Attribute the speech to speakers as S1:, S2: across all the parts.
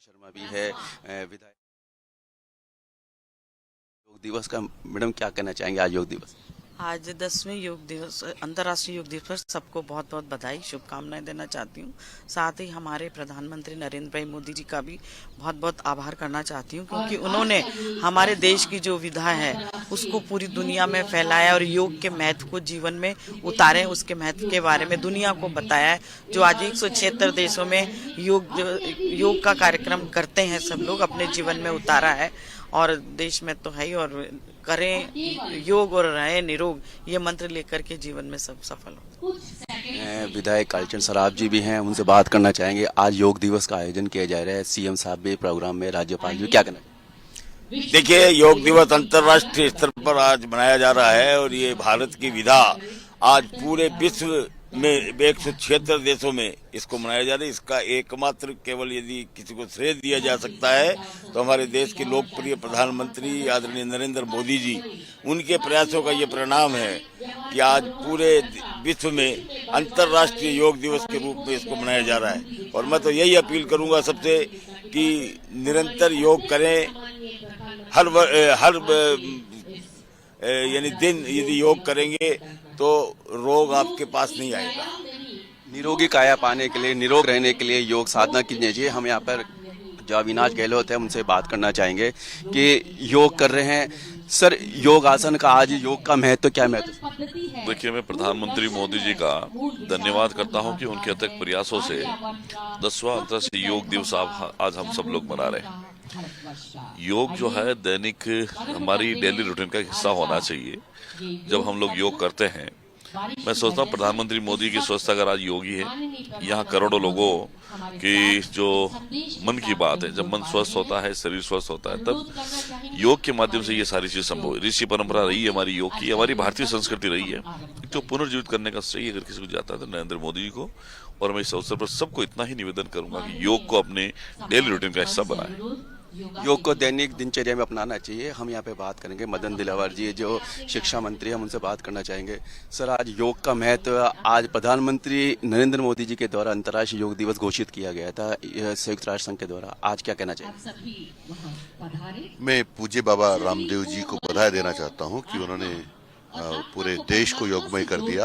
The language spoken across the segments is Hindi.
S1: शर्मा भी है विधायक। योग दिवस का मैडम क्या कहना चाहेंगे आज योग दिवस?
S2: आज 10वें योग दिवस अंतर्राष्ट्रीय योग दिवस पर सबको बहुत बहुत बधाई शुभकामनाएं देना चाहती हूँ। साथ ही हमारे प्रधानमंत्री नरेंद्र भाई मोदी जी का भी बहुत बहुत आभार करना चाहती हूँ, क्योंकि उन्होंने हमारे देश की जो विधा है उसको पूरी दुनिया में फैलाया और योग के महत्व को जीवन में उतारे, उसके महत्व के बारे में दुनिया को बताया है। जो आज 176 देशों में योग का कार्यक्रम करते हैं, सब लोग अपने जीवन में उतारा है। और देश में तो है ही, और करें योग और रहें निरोग, ये मंत्र लेकर के जीवन में सब सफल हो।
S1: विधायक कालीचरण सराफ जी भी हैं, उनसे बात करना चाहेंगे। आज योग दिवस का आयोजन किया जा रहा है, सीएम साहब भी प्रोग्राम में, राज्यपाल जी, क्या कहना?
S3: देखिए, योग दिवस अंतर्राष्ट्रीय स्तर पर आज मनाया जा रहा है और ये भारत की विधा आज पूरे विश्व में 176 देशों में इसको मनाया जा रहा है। इसका एकमात्र केवल यदि किसी को श्रेय दिया जा सकता है तो हमारे देश के लोकप्रिय प्रधानमंत्री आदरणीय नरेंद्र मोदी जी, उनके प्रयासों का ये परिणाम है कि आज पूरे विश्व में अंतर्राष्ट्रीय योग दिवस के रूप में इसको मनाया जा रहा है। और मैं तो यही अपील करूंगा सबसे कि निरंतर योग करें, हर यानी दिन यदि योग करेंगे तो रोग आपके पास नहीं आएगा।
S1: निरोगी काया पाने के लिए, निरोग रहने के लिए योग साधना कीजिए चाहिए। हम यहाँ पर जो अविनाश गहलोत है उनसे बात करना चाहेंगे कि योग कर रहे हैं। सर, योग आसन का आज योग का महत्व क्या महत्व?
S4: देखिए, मैं प्रधानमंत्री मोदी जी का धन्यवाद करता हूं कि उनके अथक प्रयासों से 10वां अंतर्राष्ट्रीय योग दिवस आज हम सब लोग मना रहे हैं। योग जो है दैनिक हमारी डेली रूटीन का हिस्सा होना चाहिए। जब हम लोग योग करते हैं, मैं सोचता हूँ प्रधानमंत्री मोदी की सोचता अगर आज योगी है, यहाँ करोड़ों लोगों की जो मन की बात है, जब मन स्वस्थ होता है, शरीर स्वस्थ होता है, तब योग के माध्यम से ये सारी चीज संभव है। ऋषि परंपरा रही है हमारी योग की, हमारी भारतीय संस्कृति रही है। तो पुनर्जीवित करने का श्रेय अगर किसी को जाता है तो नरेंद्र मोदी जी को। और मैं इस अवसर पर सबको इतना ही निवेदन करूंगा कि योग को अपने डेली रूटीन का हिस्सा बनाए।
S1: योग को दैनिक दिनचर्या में अपनाना चाहिए। हम यहाँ पे बात करेंगे मदन दिलावर जी, जो शिक्षा मंत्री, हम उनसे बात करना चाहेंगे। सर, आज योग का महत्व, आज प्रधानमंत्री नरेंद्र मोदी जी के द्वारा अंतर्राष्ट्रीय योग दिवस घोषित किया गया था संयुक्त राष्ट्र संघ के द्वारा, आज क्या कहना चाहिए?
S5: मैं पूज्य बाबा रामदेव जी को बधाई देना चाहता हूँ कि उन्होंने पूरे देश को योगमय कर दिया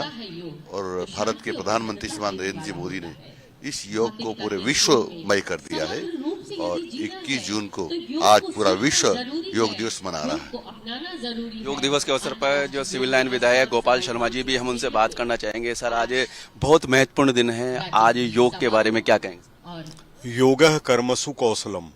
S5: और भारत के प्रधानमंत्री श्रीमान नरेंद्र जी मोदी ने इस योग को पूरे विश्वमय कर दिया है। और 21 जून को आज पूरा विश्व योग दिवस मना रहा है।
S1: योग दिवस के अवसर पर जो सिविल लाइन विधायक गोपाल शर्मा जी भी, हम उनसे बात करना चाहेंगे। सर, आज बहुत महत्वपूर्ण दिन है, आज योग के बारे में क्या कहेंगे?
S6: योगः कर्मसु कौशलम,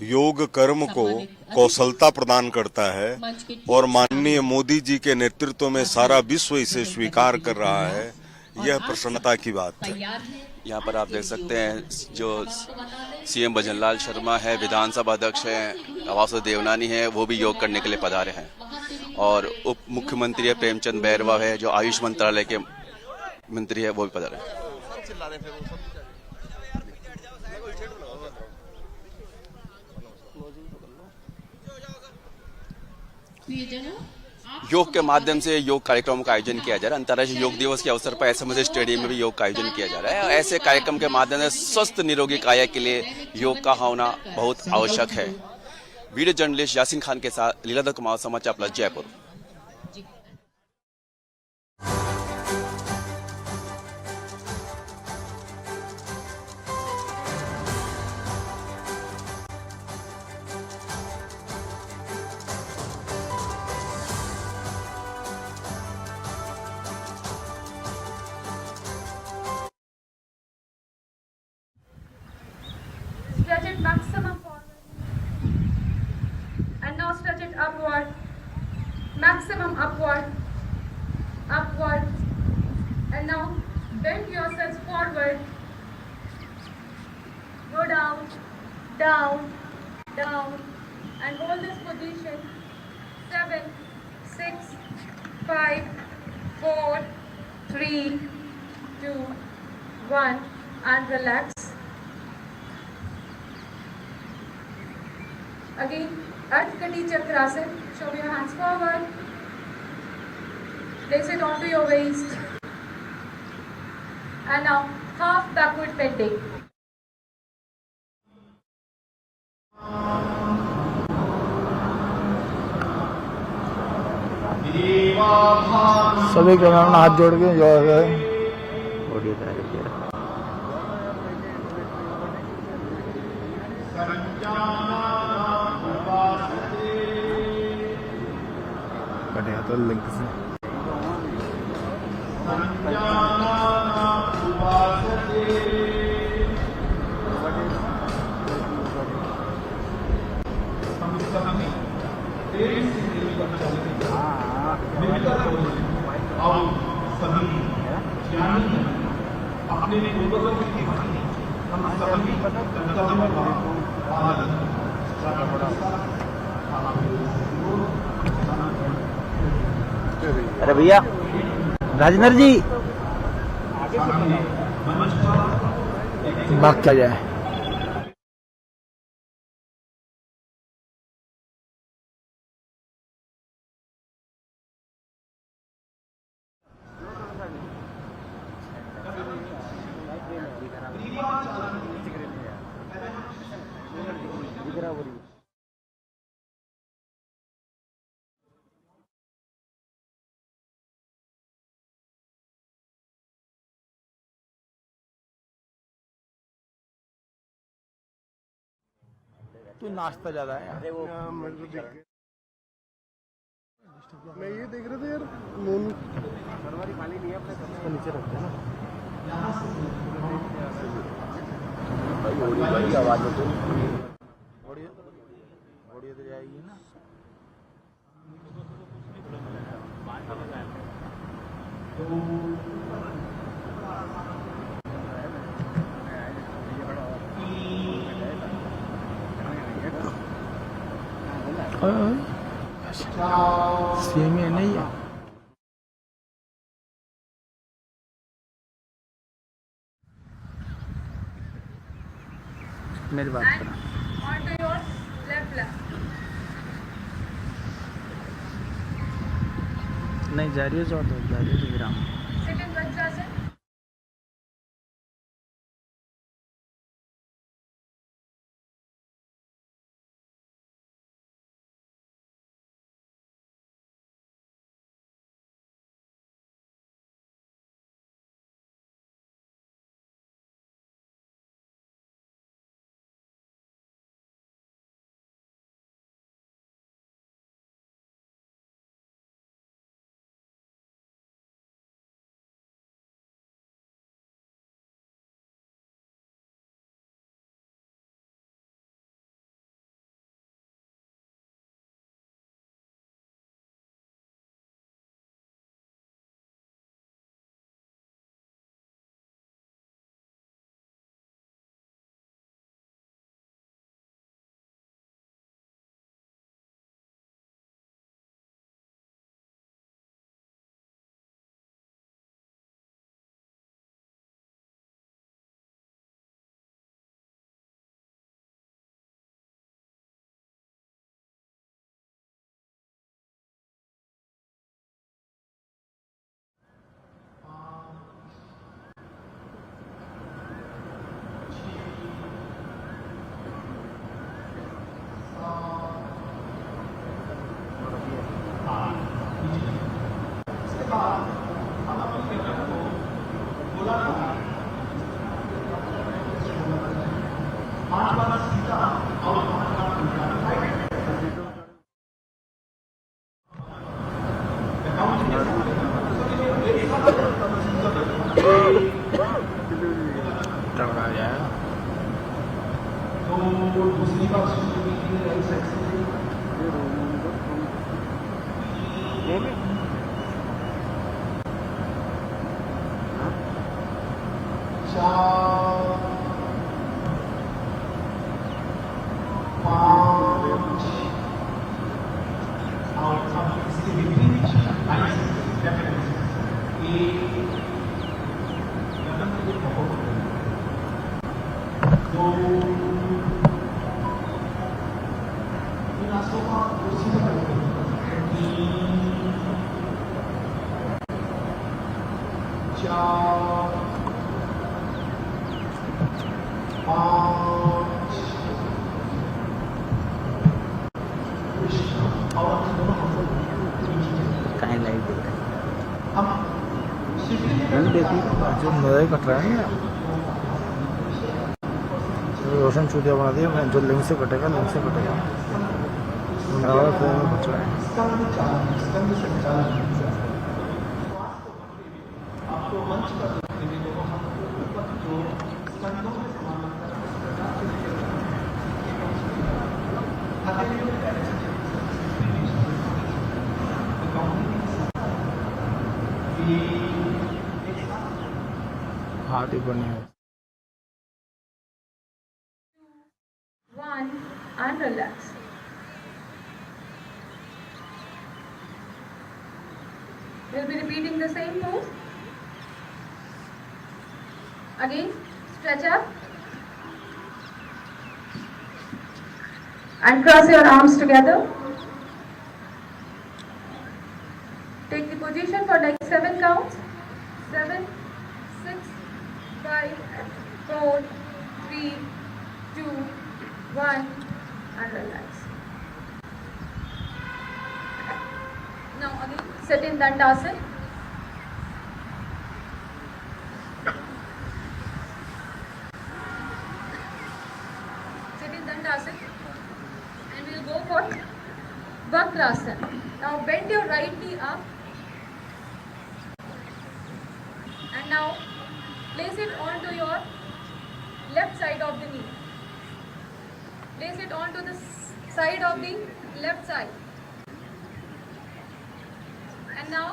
S6: योग कर्म को कौशलता प्रदान करता है और माननीय मोदी जी के नेतृत्व में सारा विश्व इसे स्वीकार कर रहा है। यह प्रसन्नता की बात है।
S1: यहाँ पर आप देख सकते हैं जो सीएम भजनलाल शर्मा है, विधानसभा अध्यक्ष हैं वासुदेव देवनानी है, वो भी योग करने के लिए पधारे हैं। और उप मुख्यमंत्री है प्रेमचंद बैरवा है, जो आयुष मंत्रालय के मंत्री है, वो भी पधारे हैं। योग के माध्यम से योग कार्यक्रमों का आयोजन किया जा रहा है। अंतर्राष्ट्रीय योग दिवस के अवसर पर एसएमएस स्टेडियम में भी योग का आयोजन किया जा रहा है। ऐसे कार्यक्रम के माध्यम से स्वस्थ निरोगी काया के लिए योग का होना बहुत आवश्यक है। वीडियो जर्नलिस्ट यासीन खान के साथ लीलाधर कुमार, समाचार plus, Jaipur.
S7: Stretch it maximum forward and now stretch it upward, maximum upward, upward, and now bend yourselves forward, go down, down, down, and hold this position. 7, 6, 5, 4, 3, 2, 1, and relax. Again, Ardhakati Chakrasana. Show your hands forward. Place it onto your waist. And now half backward bending.
S8: सभी कैमरामैन हाथ जोड़ के जो है बढ़िया तो लिंक से
S9: अरे भैया राजेंद्र जी
S8: भाग क्या जाए तू नाश्ता ज्यादा है यार। मैं ये देख रहा था यार पानी नहीं है अपने नीचे रखते हैं ना आवाज ऑडियो तो जाएगी ना सेम है नहीं है मेरी बात करो
S7: On to your left.
S8: नहीं जा रही है जो तो जा रही है विराम
S7: Second Vajrasan.
S8: जो मेरा ही कट रहा है ना, रोशन चूतिया बना दिया। मैं जो लिंक से कटेगा, लिंक से कटेगा। मेरा वाला फ्रेम में बच रहा है। हाथ ही बने हैं।
S7: 1 and relax. We'll be repeating the same pose. Again, stretch up and cross your arms together. Take the position for like 7 counts. 7, 6, 5, 4, 3, 2, 1 and relax. Now again sit in Dandasana. Sit in Dandasana and we'll go for Vakrasana. Now bend your right knee up and now place it onto your left side of the knee. Place it onto the side of the left side. And now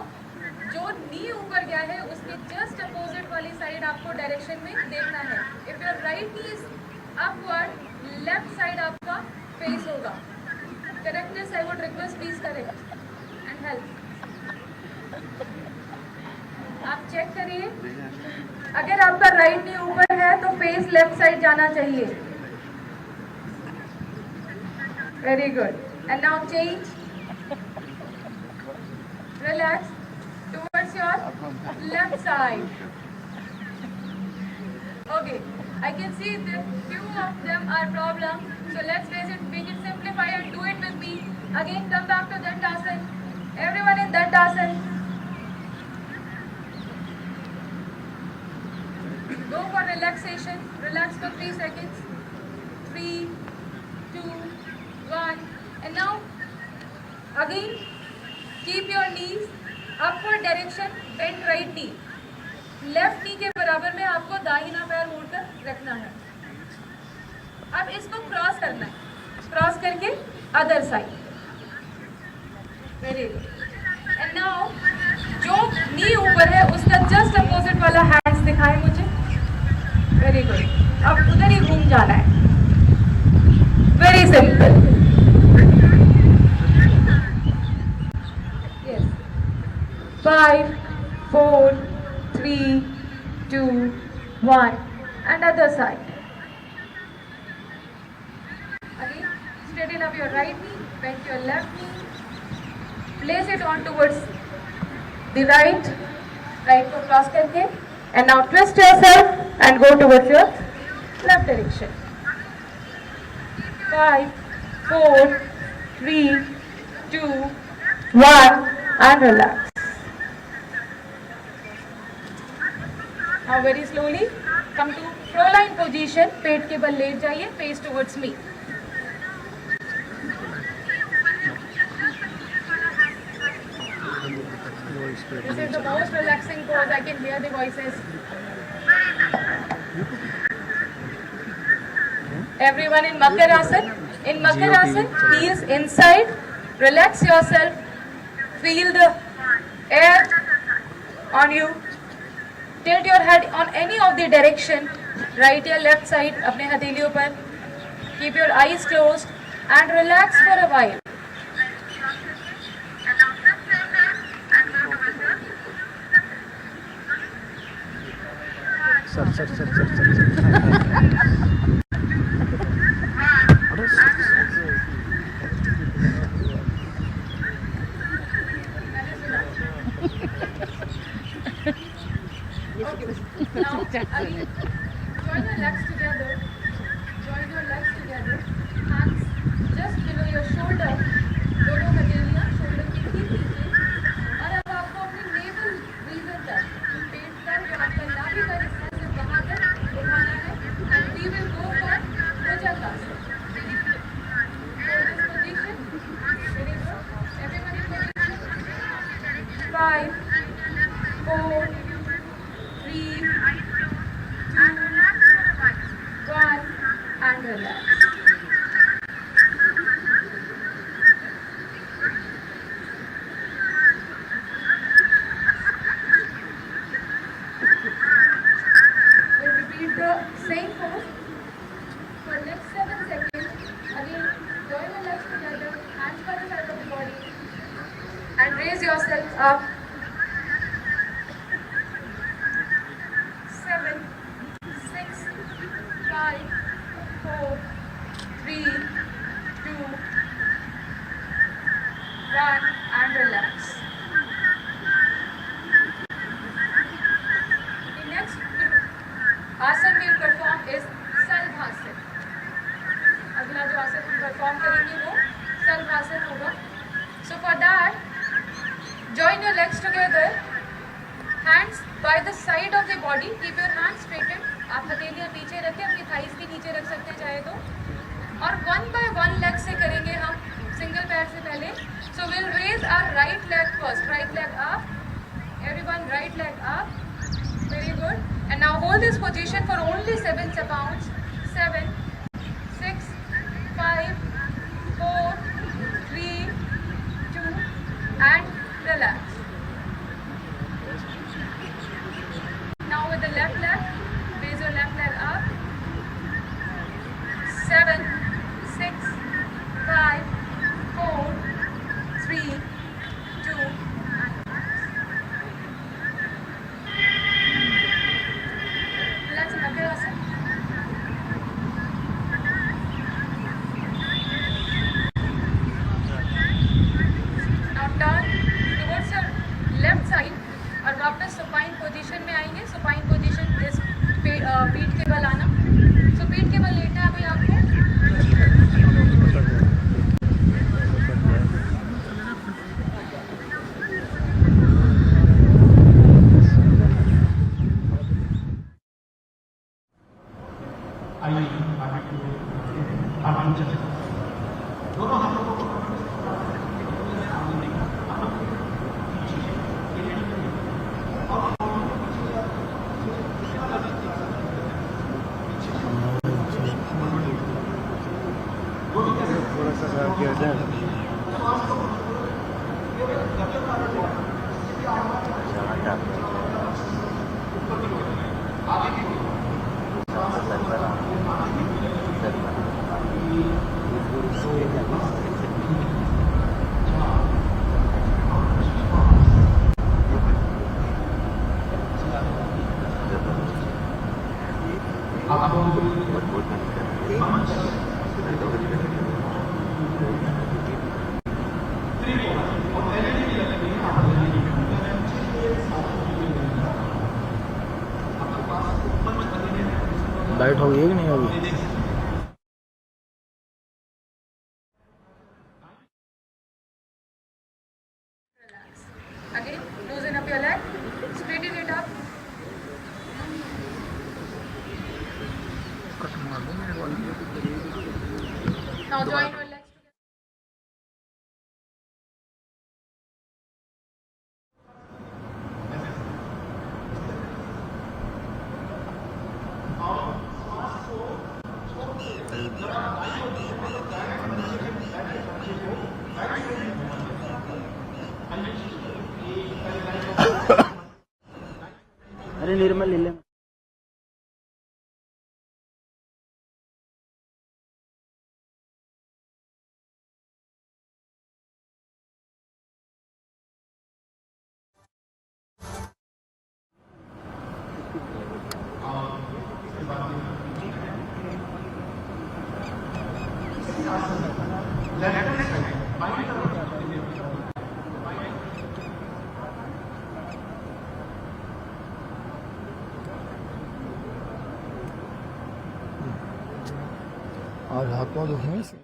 S7: जो नी ऊपर गया है उसके जस्ट अपोजिट वाली साइड आपको डायरेक्शन में देखना है. If your right knee is upward, left side आपका फेस होगा. Correctness I would request please correct and help. आप चेक करिए. अगर आपका राइट नी ऊपर है तो फेस लेफ्ट साइड जाना चाहिए. Very good. And now change. Relax towards your left side. Okay. I can see that few of them are problem. So let's face it, make it simplify and do it with me. Again, come back to Dandasana. Everyone in Dandasana. Go for relaxation. Relax for 3 seconds. 3, 2, 1. And now again keep your knees upward direction, bend right knee. Left नी के बराबर में आपको दाहिना पैर मोड़कर रखना है. अब इसको क्रॉस करना है. क्रॉस करके other side. Very good. And now जो नी ऊपर है उसका जस्ट अपोजिट वाला हैंड्स दिखाएं मुझे. Very good. अब उधर ही घूम जाना है. Very simple. Yes. 5, 4, 3, 2, 1 and other side. Again, straighten up your right knee, bend your left knee, place it on towards the right को cross करके, and now twist yourself and go towards your left direction. 5, 4, 3, 2, 1 and relax. Now very slowly come to Proline position. पेट के बल लेट जाइए. Face towards me. This is the most relaxing pose. I can hear the voices. Everyone in Makarasana. In Makarasana, heels inside. Relax yourself. Feel the air on you. Tilt your head on any of the direction, right या left side अपने हथेलियों पर. Keep your eyes closed and relax for a while. Now, again, join your legs together. Join your legs together. Hands just below your shoulder. दोनों हथेलियां शोल्डर के ठीक नीचे. और अब आपको अपनी नेवल रीजन तक, पेट तक, जो आपका नाभि up. 7, 6, 5, 4, 3, 2, 1 and relax. The next आसन we'll perform is Salbhasan. अगला जो आसन हम परफॉर्म करेंगे वो Salbhasan होगा. So for that, join your legs together, hands by the side of the body, keep your hands straightened. आप हथेलियाँ पीछे रखें, अपनी थाइस के नीचे रख सकते हैं चाहे तो. और one by one leg से करेंगे हम, सिंगल पैर से पहले. So we'll raise our right leg first, right leg up. Everyone, right leg up. Very good. And now hold this position for only 7 seconds. 7, 6, 5, 4, 3, 2, and relax. Now with the left leg, raise your left leg up. 7, 6, 5, 4, 3, 2, and relax in Abhyasana. Now turn towards your left side और वापस सुपाइन पोजीशन में आएंगे. सुपाइन पोजीशन इस पीठ के बल आना. सो पीठ के बल लेटना है अभी आपको.
S9: लाइट हो गई कि नहीं होगी?
S7: Again, loosen up your leg, straighten it up. Now join your legs together.
S9: अरे निर्मल ले ले. और हाथ पाँव दुखेंगे इससे.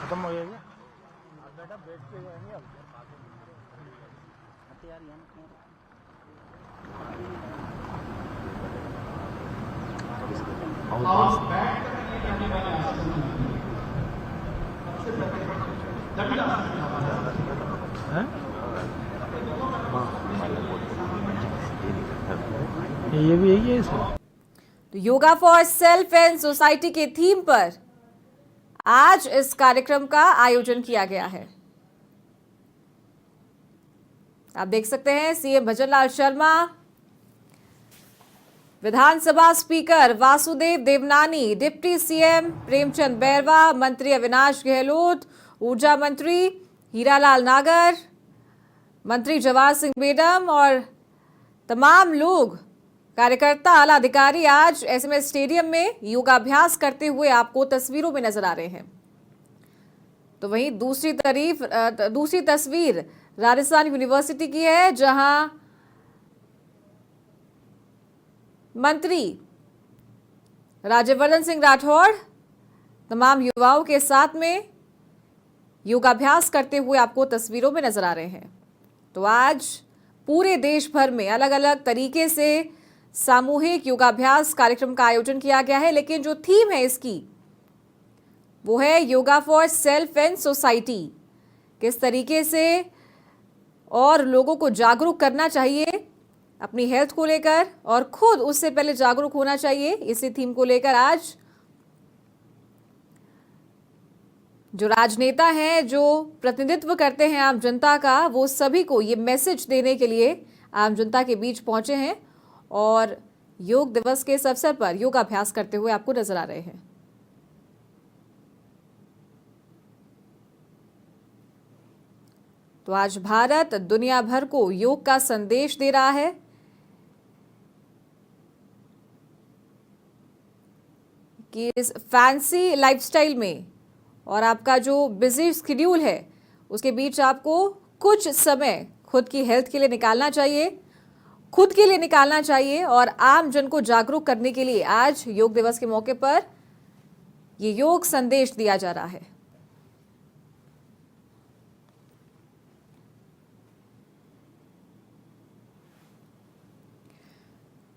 S9: खत्म हो गया क्या? बेटा बैठ के जाएंगे अब. यार यहाँ ये भी यही है इसमें।
S10: तो yoga for self and society के थीम पर आज इस कार्यक्रम का आयोजन किया गया है। आप देख सकते हैं सीएम भजनलाल शर्मा, विधानसभा speaker Vasudev Devnani, deputy CM Premchand Bairwa, मंत्री अविनाश गहलोत, ऊर्जा मंत्री हीरालाल नागर, मंत्री जवाहर सिंह बेडम और तमाम लोग, कार्यकर्ता, आला अधिकारी आज एसएमएस स्टेडियम में योगाभ्यास करते हुए आपको तस्वीरों में नजर आ रहे हैं। तो वहीं दूसरी तस्वीर राजस्थान यूनिवर्सिटी की है, जहां मंत्री राज्यवर्धन सिंह राठौड़ तमाम युवाओं के साथ में योगाभ्यास करते हुए आपको तस्वीरों में नजर आ रहे हैं। तो आज पूरे देश भर में अलग अलग तरीके से सामूहिक योगाभ्यास कार्यक्रम का आयोजन किया गया है, लेकिन जो थीम है इसकी वो है yoga for self and society. किस तरीके से और लोगों को जागरूक करना चाहिए अपनी हेल्थ को लेकर, और खुद उससे पहले जागरूक होना चाहिए, इसी थीम को लेकर आज जो राजनेता हैं, जो प्रतिनिधित्व करते हैं आम जनता का, वो सभी को ये मैसेज देने के लिए आम जनता के बीच पहुंचे हैं और योग दिवस के इस अवसर पर योगाभ्यास करते हुए आपको नजर आ रहे हैं। तो आज भारत दुनिया भर को योग का संदेश दे रहा है। कि इस फैंसी लाइफस्टाइल में और आपका जो बिजी शेड्यूल है उसके बीच आपको कुछ समय खुद की हेल्थ के लिए निकालना चाहिए, खुद के लिए निकालना चाहिए और आम जन को जागरूक करने के लिए आज योग दिवस के मौके पर ये योग संदेश दिया जा रहा है।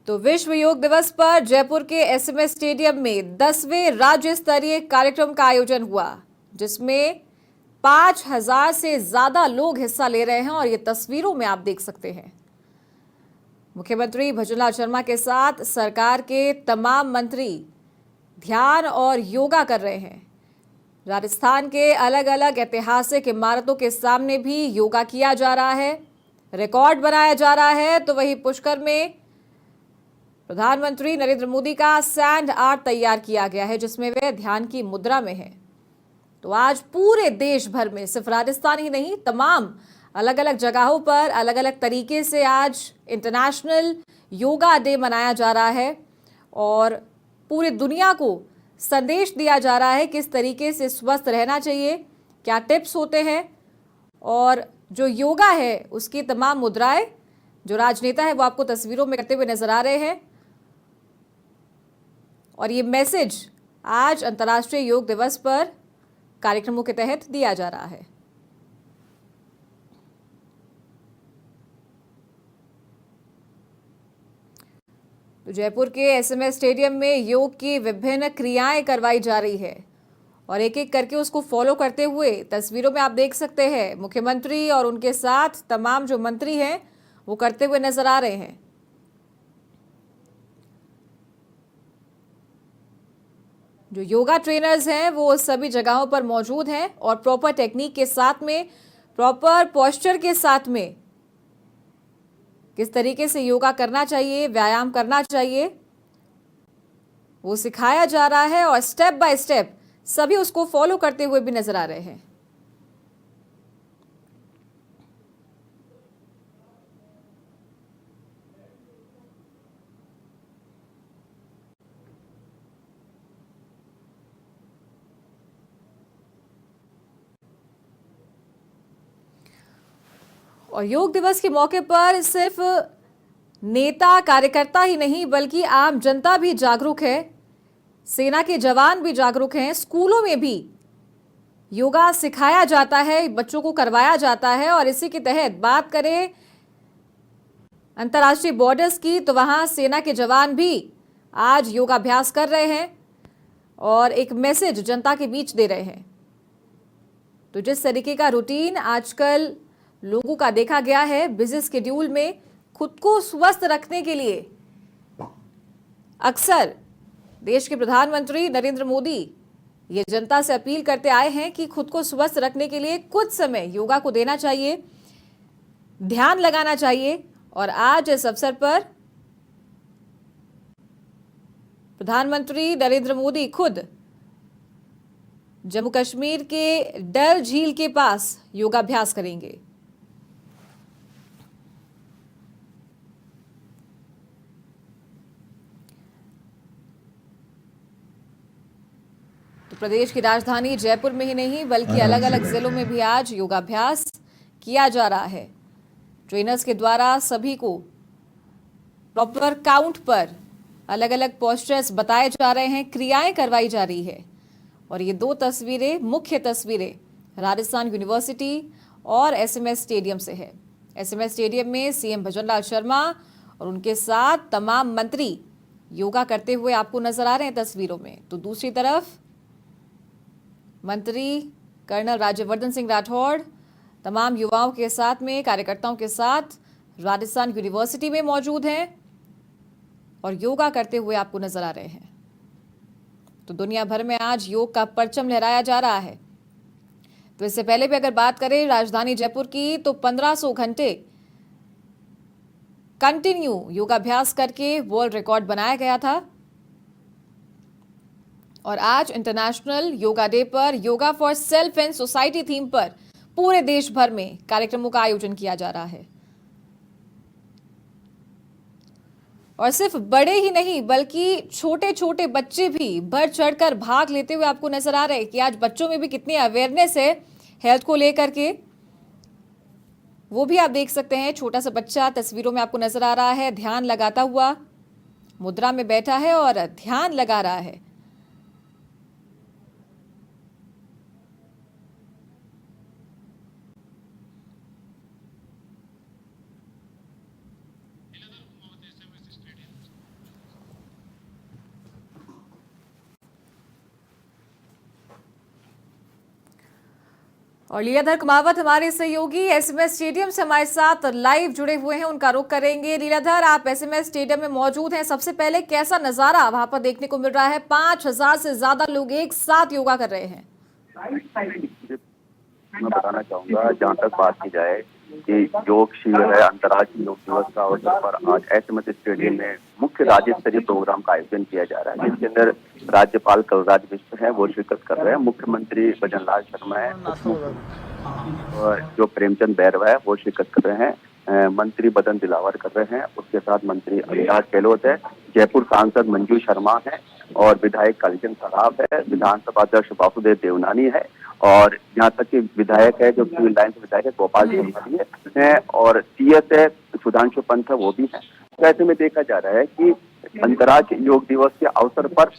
S10: तो विश्व योग दिवस पर जयपुर के एसएमएस स्टेडियम में 10वें राज्य स्तरीय कार्यक्रम का आयोजन हुआ, जिसमें 5000 से ज्यादा लोग हिस्सा ले रहे हैं और ये तस्वीरों में आप देख सकते हैं। मुख्यमंत्री भजनलाल शर्मा के साथ सरकार के तमाम मंत्री ध्यान और योगा कर रहे हैं। राजस्थान के अलग अलग ऐतिहासिक इमारतों के सामने भी योगा किया जा रहा है, रिकॉर्ड बनाया जा रहा है। तो वहीं पुष्कर में प्रधानमंत्री नरेंद्र मोदी का सैंड आर्ट तैयार किया गया है, जिसमें वे ध्यान की मुद्रा में हैं। तो आज पूरे देश भर में, सिर्फ राजस्थान ही नहीं, तमाम अलग अलग जगहों पर अलग अलग तरीके से आज इंटरनेशनल योगा डे मनाया जा रहा है और पूरी दुनिया को संदेश दिया जा रहा है किस तरीके से स्वस्थ रहना चाहिए, क्या टिप्स होते हैं। और जो योगा है उसकी तमाम मुद्राएं जो राजनेता है वो आपको तस्वीरों में करते हुए नजर आ रहे हैं। और ये मैसेज आज अंतर्राष्ट्रीय योग दिवस पर कार्यक्रमों के तहत दिया जा रहा है। तो जयपुर के एसएमएस स्टेडियम में योग की विभिन्न क्रियाएं करवाई जा रही है और एक एक करके उसको फॉलो करते हुए तस्वीरों में आप देख सकते हैं मुख्यमंत्री और उनके साथ तमाम जो मंत्री हैं वो करते हुए नजर आ रहे हैं। जो योगा ट्रेनर्स हैं वो सभी जगहों पर मौजूद हैं और प्रॉपर टेक्निक के साथ में, प्रॉपर पोस्चर के साथ में किस तरीके से योगा करना चाहिए, व्यायाम करना चाहिए, वो सिखाया जा रहा है और स्टेप बाय स्टेप सभी उसको फॉलो करते हुए भी नजर आ रहे हैं। और योग दिवस के मौके पर सिर्फ नेता कार्यकर्ता ही नहीं बल्कि आम जनता भी जागरूक है, सेना के जवान भी जागरूक हैं। स्कूलों में भी योगा सिखाया जाता है, बच्चों को करवाया जाता है और इसी के तहत बात करें अंतर्राष्ट्रीय बॉर्डर्स की तो वहां सेना के जवान भी आज योगाभ्यास कर रहे हैं और एक मैसेज जनता के बीच दे रहे हैं। तो जिस तरीके का रूटीन आजकल लोगों का देखा गया है बिजी शेड्यूल में, खुद को स्वस्थ रखने के लिए अक्सर देश के प्रधानमंत्री नरेंद्र मोदी ये जनता से अपील करते आए हैं कि खुद को स्वस्थ रखने के लिए कुछ समय योगा को देना चाहिए, ध्यान लगाना चाहिए। और आज इस अवसर पर प्रधानमंत्री नरेंद्र मोदी खुद जम्मू कश्मीर के डल झील के पास योगाभ्यास करेंगे। तो प्रदेश की राजधानी जयपुर में ही नहीं बल्कि अलग अलग जिलों में भी आज योगाभ्यास किया जा रहा है। ट्रेनर्स के द्वारा सभी को प्रॉपर काउंट पर अलग अलग पोस्चर्स बताए जा रहे हैं, क्रियाएं करवाई जा रही है। और ये दो तस्वीरें, मुख्य तस्वीरें राजस्थान यूनिवर्सिटी और एसएमएस स्टेडियम से है। एसएमएस स्टेडियम में सीएम भजनलाल शर्मा और उनके साथ तमाम मंत्री योगा करते हुए आपको नजर आ रहे हैं तस्वीरों में। तो दूसरी तरफ मंत्री कर्नल राज्यवर्धन सिंह राठौड़ तमाम युवाओं के साथ में, कार्यकर्ताओं के साथ राजस्थान यूनिवर्सिटी में मौजूद हैं और योगा करते हुए आपको नजर आ रहे हैं। तो दुनिया भर में आज योग का परचम लहराया जा रहा है। तो इससे पहले भी अगर बात करें राजधानी जयपुर की, तो 1500 घंटे कंटिन्यू योगाभ्यास करके वर्ल्ड रिकॉर्ड बनाया गया था। और आज इंटरनेशनल योगा डे पर yoga for self and society theme पर पूरे देश भर में कार्यक्रमों का आयोजन किया जा रहा है। और सिर्फ बड़े ही नहीं बल्कि छोटे छोटे बच्चे भी बढ़ चढ़कर भाग लेते हुए आपको नजर आ रहे हैं कि आज बच्चों में भी कितनी अवेयरनेस है हेल्थ को लेकर के। वो भी आप देख सकते हैं, छोटा सा बच्चा तस्वीरों में आपको नजर आ रहा है, ध्यान लगाता हुआ मुद्रा में बैठा है और ध्यान लगा रहा है। और लीलाधर कुमावत हमारे सहयोगी एसएमएस स्टेडियम से हमारे साथ लाइव जुड़े हुए हैं, उनका रुख करेंगे। लीलाधर, आप एसएमएस स्टेडियम में मौजूद हैं, सबसे पहले कैसा नजारा वहां पर देखने को मिल रहा है? 5000 से ज्यादा लोग एक साथ योगा कर रहे हैं।
S11: मैं बताना चाहूंगा, जहाँ तक बात की जाए कि योग शिविर है, अंतर्राष्ट्रीय योग दिवस का अवसर पर आज एसएमएस स्टेडियम में मुख्य राज्य स्तरीय प्रोग्राम का आयोजन किया जा रहा है, जिसके अंदर राज्यपाल कलराज मिश्र है वो शिरकत कर रहे हैं, मुख्यमंत्री भजनलाल शर्मा है और जो प्रेमचंद बैरवा है वो शिरकत कर रहे हैं, मंत्री बदन दिलावर कर रहे हैं, उसके साथ मंत्री अविनाश गहलोत है, जयपुर सांसद मंजू शर्मा है और विधायक कालीचंद सराफ है, विधानसभा अध्यक्ष वासुदेव देवनानी है और यहाँ तक कि विधायक है जो सिविल लाइन से विधायक है गोपाल जी है और सीएस है सुधांशु पंत है वो भी है। तो ऐसे में देखा जा रहा है कि अंतर्राष्ट्रीय योग दिवस के अवसर पर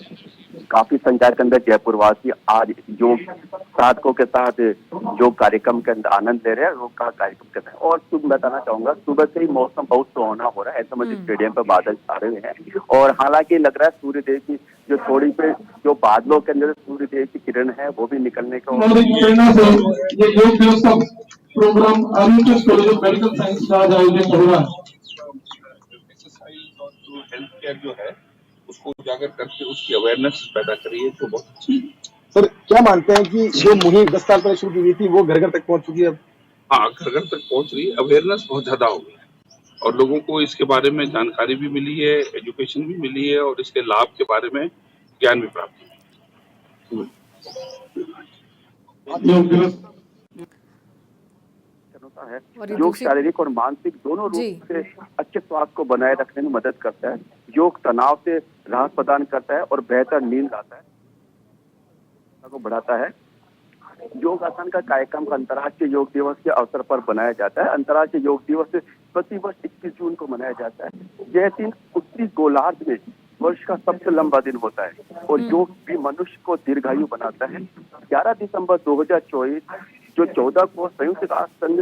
S11: काफी संख्या के अंदर जयपुर वासी आज योग साधकों के साथ योग कार्यक्रम के अंदर आनंद ले रहे हैं, योग का कार्यक्रम कर रहे हैं। और बताना चाहूंगा, सुबह से ही मौसम बहुत सुहावना हो रहा है, एसएमएस स्टेडियम पर बादल छा रहे हैं और हालांकि लग रहा है सूर्य देव की जो थोड़ी पे जो बादलों के अंदर सूर्य देव की किरण है वो भी निकलने को
S9: ये योग दिवस का program Aryabhatta college of medical science का आयोजन हो रहा है।
S12: हेल्थ केयर जो है उसको उजागर करके उसकी अवेयरनेस पैदा करिए तो बहुत अच्छी।
S8: सर, क्या मानते हैं कि जो मुहिम 10 साल पहले शुरू की गई थी वो घर घर तक पहुंच चुकी है?
S12: हाँ, घर घर तक पहुंच रही है, अवेयरनेस बहुत ज्यादा हो गई है और लोगों को इसके बारे में जानकारी भी मिली है, एजुकेशन भी मिली है और इसके लाभ के बारे में ज्ञान भी प्राप्त हुआ।
S11: है योग शारीरिक और मानसिक दोनों रूप से अच्छे स्वास्थ्य को बनाए रखने में मदद करता है। योग तनाव से राहत प्रदान करता है और बेहतर नींद आता है, को बढ़ाता है। योग आसन का कार्यक्रम अंतर्राष्ट्रीय योग दिवस के अवसर पर बनाया जाता है। अंतर्राष्ट्रीय योग दिवस प्रतिवर्ष 21 जून को मनाया जाता है। यह दिन उत्तरी गोलार्ध में वर्ष का सबसे लंबा दिन होता है और योग भी मनुष्य को दीर्घायु बनाता है। 11 दिसंबर 2024 जो 14 को संयुक्त राष्ट्र संघ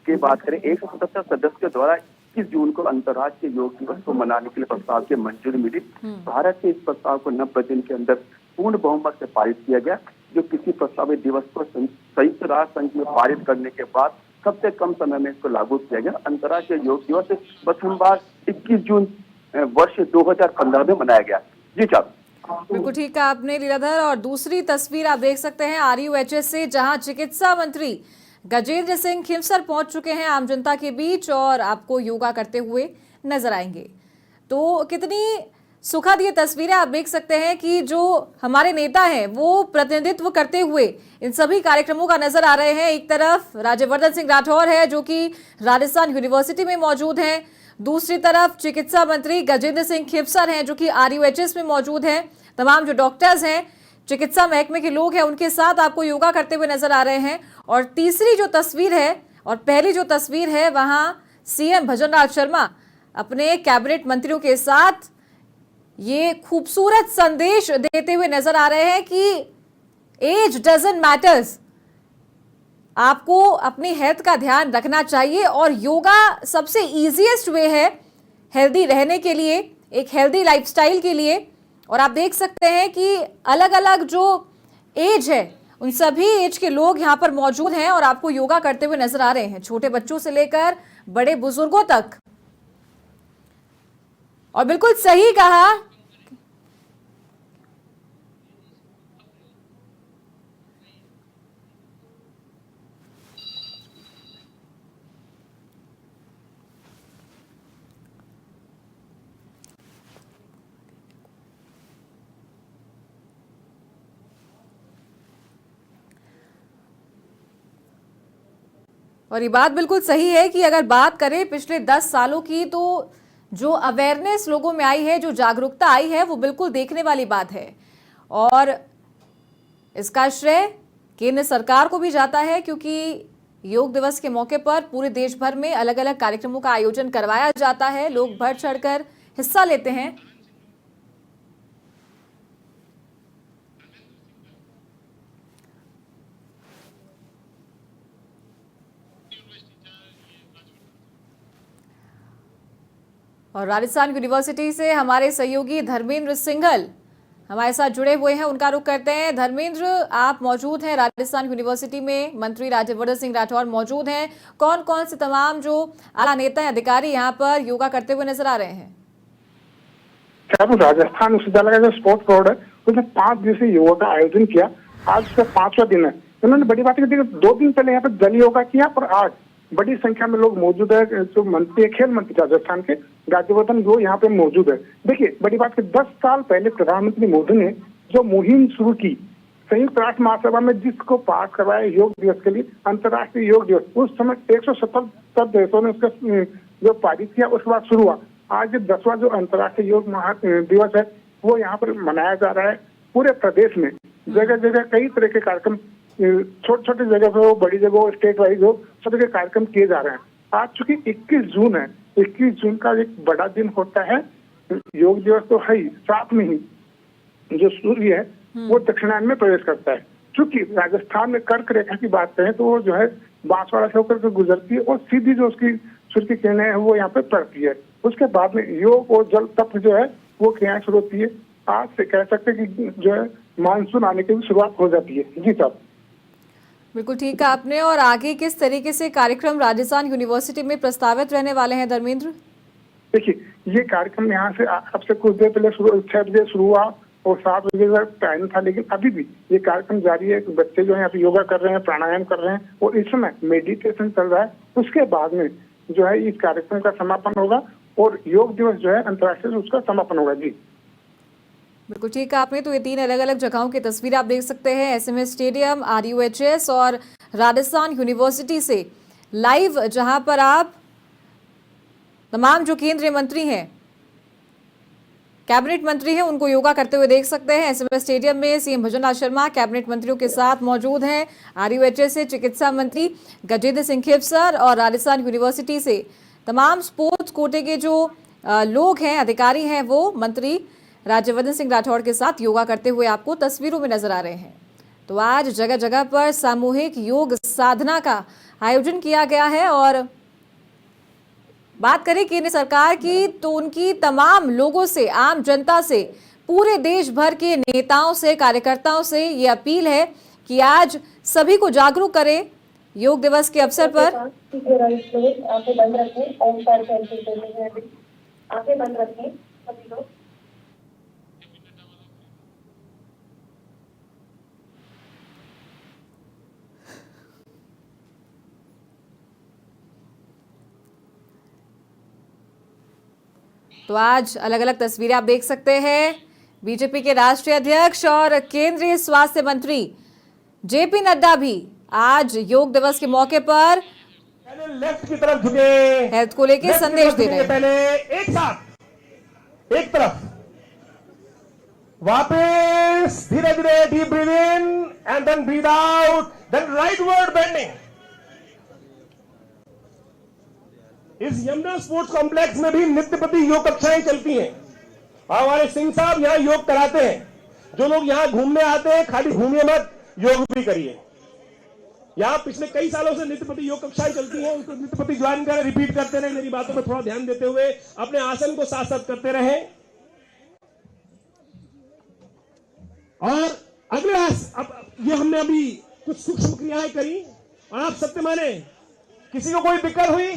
S11: के बात करें 177 सदस्य द्वारा 21 जून को अंतर्राष्ट्रीय योग दिवस को मनाने के लिए प्रस्ताव की मंजूरी मिली। भारत के इस प्रस्ताव को 90 दिन के अंदर पूर्ण बहुमत से पारित किया गया, जो किसी प्रस्तावित दिवस को संयुक्त राष्ट्र संघ में पारित करने के बाद सबसे कम समय में इसको लागू किया गया। अंतर्राष्ट्रीय योग दिवस प्रथम बार 21 जून वर्ष 2015 में मनाया गया। जी साहब।
S10: बिल्कुल ठीक कहा आपने लीलाधर। और दूसरी तस्वीर आप देख सकते हैं RUHS से, जहां चिकित्सा मंत्री गजेंद्र सिंह खिवसर पहुंच चुके हैं आम जनता के बीच और आपको योगा करते हुए नजर आएंगे। तो कितनी सुखद ये तस्वीरें आप देख सकते हैं कि जो हमारे नेता हैं वो प्रतिनिधित्व करते हुए इन सभी कार्यक्रमों का नजर आ रहे हैं। एक तरफ राज्यवर्धन सिंह राठौर है जो कि राजस्थान यूनिवर्सिटी में मौजूद हैं, दूसरी तरफ चिकित्सा मंत्री गजेंद्र सिंह खिवसर हैं जो कि RUHS में मौजूद हैं। तमाम जो डॉक्टर्स हैं, चिकित्सा महकमे के लोग हैं, उनके साथ आपको योगा करते हुए नजर आ रहे हैं। और तीसरी जो तस्वीर है और पहली जो तस्वीर है, वहां CM भजनलाल शर्मा अपने कैबिनेट मंत्रियों के साथ ये खूबसूरत संदेश देते हुए नजर आ रहे हैं कि एज डजंट मैटर्स, आपको अपनी हेल्थ का ध्यान रखना चाहिए और योगा सबसे इजीएस्ट वे है हेल्दी रहने के लिए, एक हेल्दी लाइफस्टाइल के लिए। और आप देख सकते हैं कि अलग अलग जो एज है उन सभी एज के लोग यहाँ पर मौजूद हैं और आपको योगा करते हुए नजर आ रहे हैं, छोटे बच्चों से लेकर बड़े बुजुर्गों तक। और बिल्कुल सही कहा, और ये बात बिल्कुल सही है कि अगर बात करें पिछले 10 सालों की, तो जो अवेयरनेस लोगों में आई है, जो जागरूकता आई है, वो बिल्कुल देखने वाली बात है। और इसका श्रेय केंद्र सरकार को भी जाता है क्योंकि योग दिवस के मौके पर पूरे देश भर में अलग अलग कार्यक्रमों का आयोजन करवाया जाता है, लोग बढ़ चढ़कर हिस्सा लेते हैं। और राजस्थान यूनिवर्सिटी से हमारे सहयोगी धर्मेंद्र सिंघल हमारे साथ जुड़े हुए हैं, उनका रुख करते हैं। धर्मेंद्र, आप मौजूद हैं राजस्थान यूनिवर्सिटी में, मंत्री राज्यवर्धन सिंह राठौर मौजूद हैं। कौन कौन से तमाम जो आला नेता अधिकारी यहाँ पर योगा करते हुए नजर आ रहे हैं?
S9: राजस्थान विश्वविद्यालय का जो स्पोर्ट्स बोर्ड है उसने 5 दिवसीय योगा का आयोजन किया। आज उसका 5वां दिन है। उन्होंने बड़ी बात की, 2 दिन पहले यहाँ पे जल योगा किया और आज बड़ी संख्या में लोग मौजूद है। जो मंत्री, खेल मंत्री राजस्थान के राज्यवर्धन, वो यहाँ पे मौजूद है। देखिए बड़ी बात है, 10 साल पहले प्रधानमंत्री मोदी ने जो मुहिम शुरू की संयुक्त राष्ट्र महासभा में, जिसको पास करवाया योग दिवस के लिए, अंतर्राष्ट्रीय योग दिवस, उस समय 177 देशों ने उसका जो पारित किया, उसके बाद शुरू हुआ। आज 10वां जो अंतर्राष्ट्रीय योग दिवस है वो यहाँ पर मनाया जा रहा है। पूरे प्रदेश में जगह जगह कई तरह के कार्यक्रम, छोटे छोटे जगह पे हो, बड़ी जगह हो, स्टेट वाइज हो, सभी के कार्यक्रम किए जा रहे हैं। आज चूंकि 21 जून है, 21 जून का एक बड़ा दिन होता है। योग दिवस तो है ही, साथ में ही जो सूर्य है वो दक्षिणायन में प्रवेश करता है। चूंकि राजस्थान में कर्क रेखा की बात करें तो वो जो है बांसवाड़ा से होकर के गुजरती है और सीधी जो उसकी सूर्य की किरणें है वो यहाँ पे पड़ती है। उसके बाद में योग और जल तप जो है वो क्रियाएं शुरू होती है। आज से कह सकते हैं कि जो है मानसून आने की भी शुरुआत हो जाती है। जी साहब,
S10: बिल्कुल ठीक कहा आपने। और आगे किस तरीके से कार्यक्रम राजस्थान यूनिवर्सिटी में प्रस्तावित रहने वाले हैं धर्मेंद्र?
S9: देखिए ये कार्यक्रम यहाँ से अब से कुछ देर पहले 6 बजे शुरू हुआ और 7 बजे का टाइम था, लेकिन अभी भी ये कार्यक्रम जारी है। बच्चे जो है यहाँ पे योगा कर रहे हैं, प्राणायाम कर रहे हैं और इस समय मेडिटेशन चल रहा है। उसके बाद में जो है इस कार्यक्रम का समापन होगा और योग दिवस जो है अंतर्राष्ट्रीय उसका समापन होगा। जी
S10: बिल्कुल ठीक है आपने। तो ये 3 अलग अलग जगहों की तस्वीर आप देख सकते हैं, SMS स्टेडियम, RUHS और राजस्थान यूनिवर्सिटी से लाइव, जहां पर आप तमाम जो केंद्रीय मंत्री हैं, कैबिनेट मंत्री हैं, उनको योगा करते हुए देख सकते हैं। SMS स्टेडियम में CM भजनलाल शर्मा कैबिनेट मंत्रियों के साथ मौजूद हैं। RUHS से चिकित्सा मंत्री गजेंद्र सिंह खिवसर और राजस्थान यूनिवर्सिटी से तमाम स्पोर्ट्स कोटे के जो लोग हैं, अधिकारी हैं, वो मंत्री राज्यवर्धन सिंह राठौर के साथ योगा करते हुए आपको तस्वीरों में नजर आ रहे हैं। तो आज जगह जगह पर सामूहिक योग साधना का आयोजन किया गया है। और बात करें केंद्र सरकार की तो उनकी तमाम लोगों से, आम जनता से, पूरे देश भर के नेताओं से, कार्यकर्ताओं से ये अपील है कि आज सभी को जागरूक करें योग दिवस के अवसर पर।
S7: आंखें बंद रखें सभी लोग।
S10: तो आज अलग अलग तस्वीरें आप देख सकते हैं। बीजेपी के राष्ट्रीय अध्यक्ष और केंद्रीय स्वास्थ्य मंत्री जेपी नड्डा भी आज योग दिवस के मौके पर
S8: लेफ्ट की तरफ झुके,
S10: हेल्थ को लेकर संदेश दे रहे हैं।
S8: पहले एक साथ एक तरफ, वापस धीरे धीरे deep breathe in and then breathe out, then rightward bending. इस यमुना स्पोर्ट्स कॉम्प्लेक्स में भी नित्य प्रति योग कक्षाएं चलती हैं। हमारे सिंह साहब यहाँ योग कराते हैं। जो लोग यहाँ घूमने आते हैं, खाली घूमिए मत, योग भी करिए। यहाँ पिछले कई सालों से नित्य प्रति योग कक्षाएं चलती हैं, उसको नित्य प्रति ज्वाइन करें, रिपीट करते रहे। मेरी बातों पर थोड़ा ध्यान देते हुए अपने आसन को साथ साथ करते रहें। और अगले अब ये हमने अभी कुछ सूक्ष्म क्रियाएं करी और आप सत्य माने, किसी को कोई दिक्कत हुई,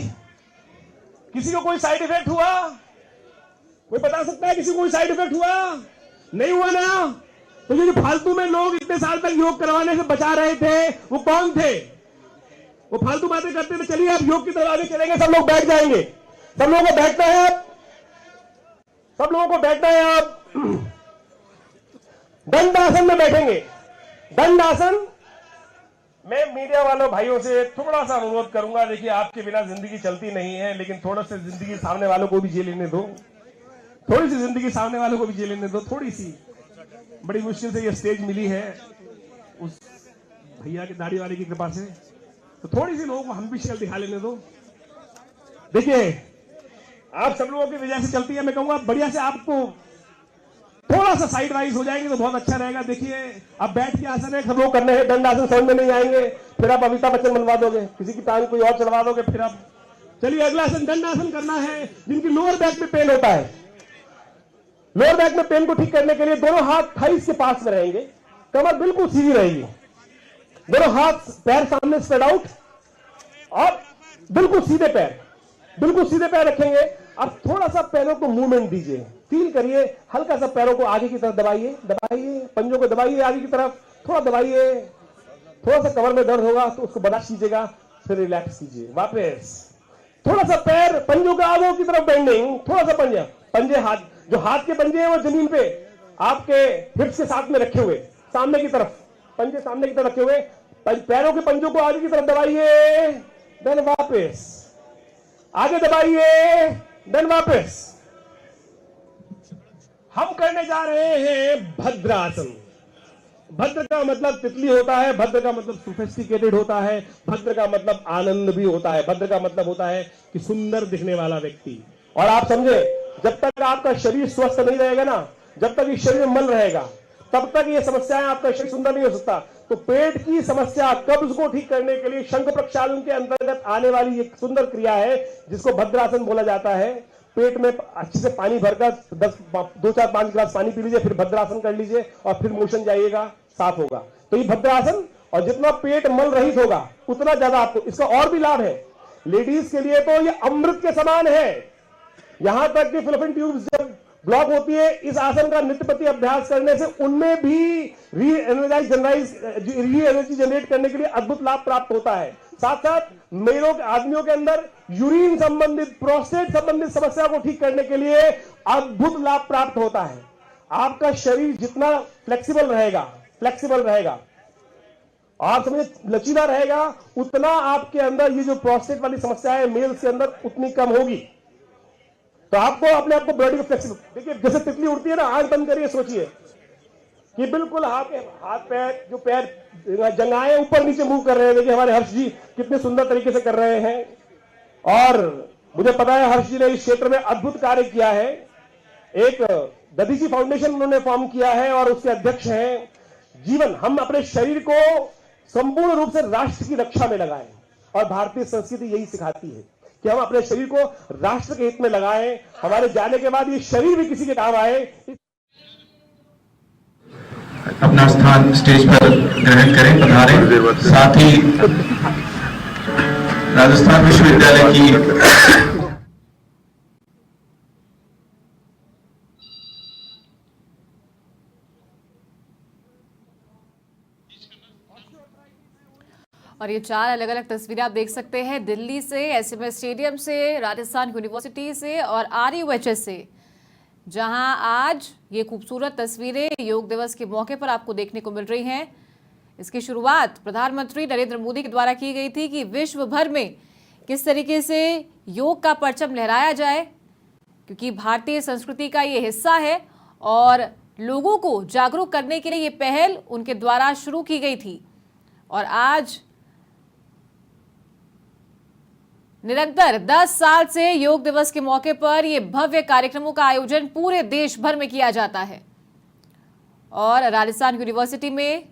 S8: किसी को कोई साइड इफेक्ट हुआ, कोई बता सकता है किसी को कोई साइड इफेक्ट हुआ? नहीं हुआ ना? तो ये जो फालतू में लोग इतने साल तक योग करवाने से बचा रहे थे, वो कौन थे? वो फालतू बातें करते थे। चलिए अब योग की तरफ आगे चलेंगे, सब लोग बैठ जाएंगे। सब लोगों को बैठना है, सब लोगों को बैठना है। आप दंडासन में बैठेंगे। दंडासन मैं मीडिया वालों भाइयों से थोड़ा सा अनुरोध करूंगा, देखिए आपके बिना जिंदगी चलती नहीं है, लेकिन थोड़ा सा जिंदगी सामने वालों को भी जी लेने दो। थोड़ी सी जिंदगी सामने वालों को भी जी लेने दो। थोड़ी सी, बड़ी मुश्किल से ये स्टेज मिली है उस भैया की दाढ़ी वाले की कृपा से, तो थोड़ी सी लोगों को हम भी शक्ल दिखा लेने दो। देखिए आप सब लोगों की वजह से चलती है। मैं कहूंगा बढ़िया से आपको थोड़ा सा साइड वाइज हो जाएंगे तो बहुत अच्छा रहेगा। देखिए अब बैठ के आसन है, सब लोग करने हैं। दंड आसन समझ में नहीं आएंगे, फिर आप अमिताभ बच्चन बनवा दोगे, किसी की टांग कोई और चलवा दोगे, फिर आप चलिए अगला आसन दंड आसन करना है। जिनकी लोअर बैक में पेन होता है, लोअर बैक में पेन को ठीक करने के लिए दोनों हाथ थाइस के पास में रहेंगे, कमर बिल्कुल सीधी रहेगी, दोनों हाथ पैर सामने स्प्रेड आउट और बिल्कुल सीधे पैर रखेंगे। अब थोड़ा सा पैरों को मूवमेंट दीजिए, फील करिए, हल्का सा पैरों को आगे की तरफ दबाइए, पंजों को दबाइए आगे की तरफ, थोड़ा दबाइए। थोड़ा सा कमर में दर्द होगा तो उसको बर्दाश्त कीजिएगा, फिर रिलैक्स कीजिए। वापस थोड़ा सा पैर, पंजों का आगे की तरफ बेंडिंग, थोड़ा सा पंजे हाथ, जो हाथ के पंजे हैं वो जमीन पे आपके हिप्स के साथ में रखे हुए, सामने की तरफ, पंजे सामने की तरफ रखे हुए, पैरों के पंजों को आगे की तरफ दबाइए, देन वापस आगे दबाइए, देन वापस। हम करने जा रहे हैं भद्रासन। भद्र का मतलब तितली होता है, भद्र का मतलब सोफिस्टिकेटेड होता है, भद्र का मतलब आनंद भी होता है, भद्र का मतलब होता है कि सुंदर दिखने वाला व्यक्ति। और आप समझे, जब तक आपका शरीर स्वस्थ नहीं रहेगा ना, जब तक इस शरीर में मल रहेगा, तब तक ये समस्याएं, आपका शरीर सुंदर नहीं हो सकता। तो पेट की समस्या, कब्ज को ठीक करने के लिए शंख प्रक्षालन के अंतर्गत आने वाली एक सुंदर क्रिया है जिसको भद्रासन बोला जाता है। पेट में अच्छे से पानी भरकर 2 4 5 गिलास पानी पी लीजिए, फिर भद्रासन कर लीजिए और फिर मोशन जाइएगा, साफ होगा। तो ये भद्रासन, और जितना पेट मल रहित होगा उतना ज्यादा आपको इसका और भी लाभ है। लेडीज के लिए तो ये अमृत के समान है। यहां तक कि फिलोपियन ट्यूब्स जब ब्लॉक होती है, इस आसन का नित्य प्रति अभ्यास करने से उनमें भी री एनर्जी जनरेट करने के लिए अद्भुत लाभ प्राप्त होता है। साथ साथ मेलों के आदमियों के अंदर यूरिन संबंधित, प्रोस्टेट संबंधित समस्या को ठीक करने के लिए अद्भुत लाभ प्राप्त होता है। आपका शरीर जितना फ्लेक्सिबल रहेगा, आप समझे लचीला रहेगा, उतना आपके अंदर ये जो प्रोस्टेट वाली समस्या है मेल्स के अंदर उतनी कम होगी। तो आपको अपने आप को बॉडी को फ्लेक्सिबल, देखिए जैसे तितली उड़ती है ना, आंख बंद करिए, सोचिए कि बिल्कुल हाथ पैर, जो पैर जंगाएं ऊपर नीचे मूव कर रहे हैं। देखिए हमारे हर्ष जी कितने सुंदर तरीके से कर रहे हैं, और मुझे पता है हर्ष जी ने इस क्षेत्र में अद्भुत कार्य किया है। एक दधीची फाउंडेशन उन्होंने फॉर्म किया है और उसके अध्यक्ष हैं। जीवन, हम अपने शरीर को संपूर्ण रूप से राष्ट्र की रक्षा में लगाएं, और भारतीय संस्कृति यही सिखाती है कि हम अपने शरीर को राष्ट्र के हित में लगाएं। हमारे जाने के बाद ये शरीर भी किसी के काम आए।
S13: अपना स्थान स्टेज पर ग्रहण करें, पधारें। साथ ही राजस्थान विश्वविद्यालय की
S10: और ये 4 अलग अलग तस्वीरें आप देख सकते हैं, दिल्ली से, एसएमएस स्टेडियम से, राजस्थान यूनिवर्सिटी से और आरयूएचएस से, जहां आज ये खूबसूरत तस्वीरें योग दिवस के मौके पर आपको देखने को मिल रही हैं। इसकी शुरुआत प्रधानमंत्री नरेंद्र मोदी के द्वारा की गई थी कि विश्व भर में किस तरीके से योग का परचम लहराया जाए, क्योंकि भारतीय संस्कृति का ये हिस्सा है और लोगों को जागरूक करने के लिए ये पहल उनके द्वारा शुरू की गई थी। और आज निरंतर 10 साल से योग दिवस के मौके पर ये भव्य कार्यक्रमों का आयोजन पूरे देश भर में किया जाता है। और राजस्थान यूनिवर्सिटी में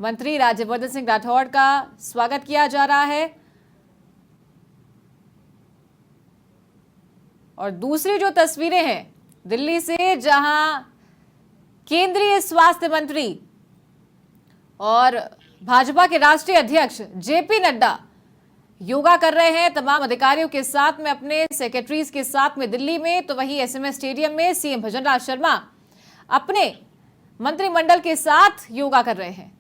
S10: मंत्री राज्यवर्धन सिंह राठौड़ का स्वागत किया जा रहा है। और दूसरी जो तस्वीरें हैं दिल्ली से, जहां केंद्रीय स्वास्थ्य मंत्री और भाजपा के राष्ट्रीय अध्यक्ष जेपी नड्डा योगा कर रहे हैं तमाम अधिकारियों के साथ में, अपने सेक्रेटरीज के साथ में दिल्ली में। तो वहीं एसएमएस स्टेडियम में सीएम भजनलाल शर्मा अपने मंत्रिमंडल के साथ योगा कर रहे हैं।